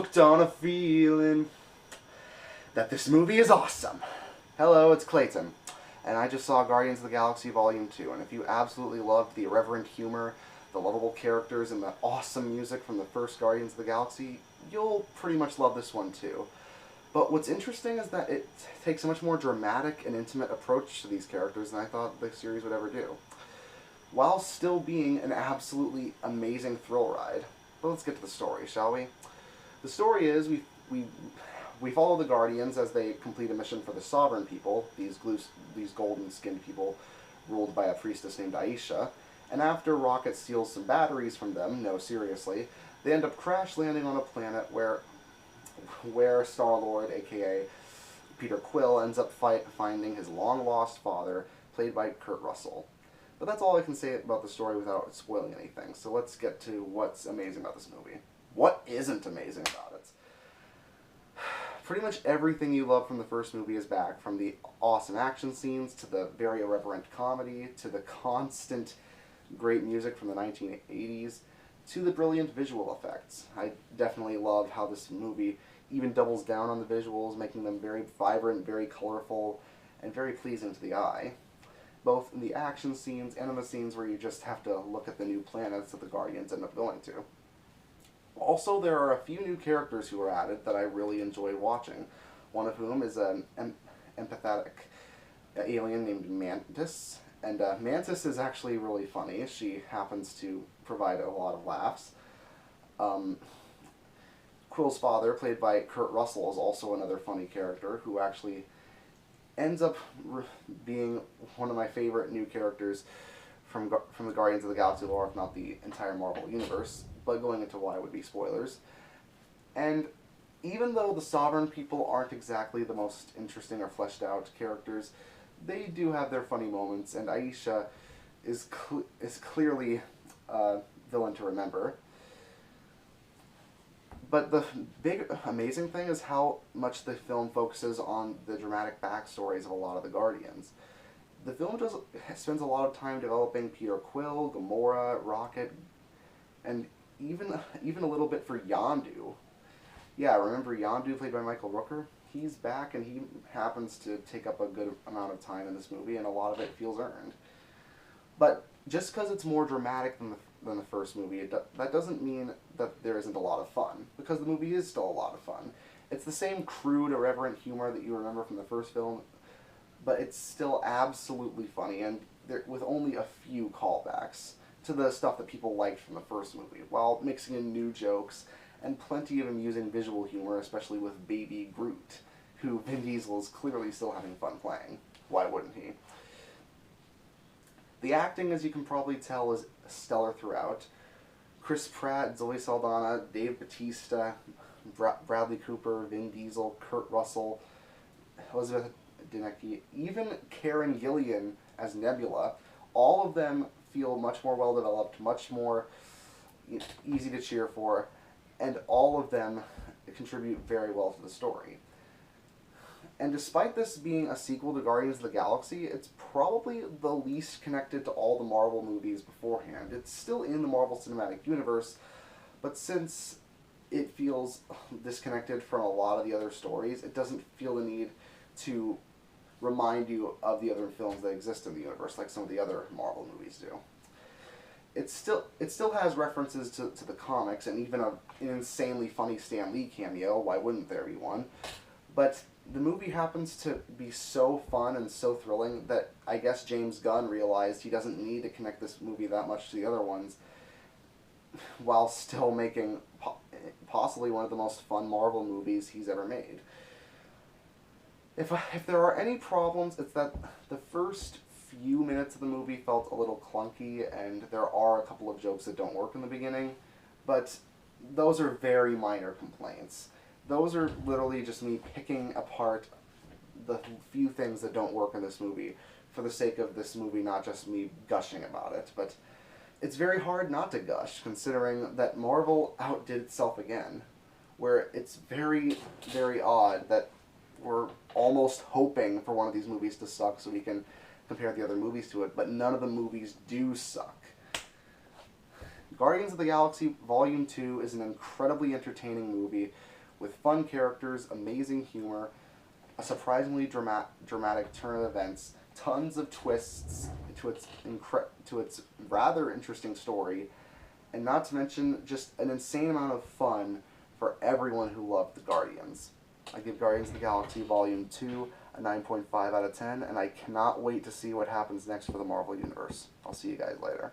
hooked on a feeling that this movie is awesome. Hello, it's Clayton, and I just saw Guardians of the Galaxy Volume 2, and if you absolutely loved the irreverent humor, the lovable characters, and the awesome music from the first Guardians of the Galaxy, you'll pretty much love this one too. But what's interesting is that it takes a much more dramatic and intimate approach to these characters than I thought the series would ever do, while still being an absolutely amazing thrill ride. But let's get to the story, shall we? The story is we follow the Guardians as they complete a mission for the Sovereign people, these golden-skinned people ruled by a priestess named Aisha, and after Rocket steals some batteries from them, no seriously, they end up crash landing on a planet where Star-Lord, aka Peter Quill, ends up finding his long-lost father, played by Kurt Russell. But that's all I can say about the story without spoiling anything, so let's get to what's amazing about this movie. What isn't amazing about it? Pretty much everything you love from the first movie is back, from the awesome action scenes, to the very irreverent comedy, to the constant great music from the 1980s, to the brilliant visual effects. I definitely love how this movie even doubles down on the visuals, making them very vibrant, very colorful, and very pleasing to the eye, both in the action scenes and in the scenes where you just have to look at the new planets that the Guardians end up going to. Also, there are a few new characters who are added that I really enjoy watching, one of whom is an empathetic alien named Mantis. And Mantis is actually really funny. She happens to provide a lot of laughs. Quill's father, played by Kurt Russell, is also another funny character who actually ends up being one of my favorite new characters from the Guardians of the Galaxy lore, if not the entire Marvel Universe, but going into why would be spoilers. And even though the Sovereign people aren't exactly the most interesting or fleshed out characters, they do have their funny moments, and Aisha is clearly a villain to remember. But the big amazing thing is how much the film focuses on the dramatic backstories of a lot of the Guardians. The film spends a lot of time developing Peter Quill, Gamora, Rocket, and even a little bit for Yondu. Yeah, remember Yondu, played by Michael Rooker? He's back, and he happens to take up a good amount of time in this movie, and a lot of it feels earned. But just because it's more dramatic than the first movie, that doesn't mean that there isn't a lot of fun, because the movie is still a lot of fun. It's the same crude, irreverent humor that you remember from the first film, but it's still absolutely funny, and with only a few callbacks to the stuff that people liked from the first movie, while mixing in new jokes and plenty of amusing visual humor, especially with Baby Groot, who Vin Diesel is clearly still having fun playing. Why wouldn't he? The acting, as you can probably tell, is stellar throughout. Chris Pratt, Zoe Saldana, Dave Bautista, Bradley Cooper, Vin Diesel, Kurt Russell, Elizabeth Debicki, even Karen Gillan as Nebula, all of them feel much more well-developed, much more easy to cheer for, and all of them contribute very well to the story. And despite this being a sequel to Guardians of the Galaxy, it's probably the least connected to all the Marvel movies beforehand. It's still in the Marvel Cinematic Universe, but since it feels disconnected from a lot of the other stories, it doesn't feel the need to remind you of the other films that exist in the universe, like some of the other Marvel movies do. It still has references to the comics, and even an insanely funny Stan Lee cameo. Why wouldn't there be one? But the movie happens to be so fun and so thrilling that I guess James Gunn realized he doesn't need to connect this movie that much to the other ones, while still making possibly one of the most fun Marvel movies he's ever made. If there are any problems, it's that the first few minutes of the movie felt a little clunky, and there are a couple of jokes that don't work in the beginning, but those are very minor complaints. Those are literally just me picking apart the few things that don't work in this movie for the sake of this movie, not just me gushing about it. But it's very hard not to gush, considering that Marvel outdid itself again, where it's very, very odd that we're almost hoping for one of these movies to suck so we can compare the other movies to it, but none of the movies do suck. Guardians of the Galaxy Volume 2 is an incredibly entertaining movie with fun characters, amazing humor, a surprisingly dramatic turn of events, tons of twists to its rather interesting story, and not to mention just an insane amount of fun for everyone who loved the Guardians. I give Guardians of the Galaxy Volume 2 a 9.5 out of 10, and I cannot wait to see what happens next for the Marvel Universe. I'll see you guys later.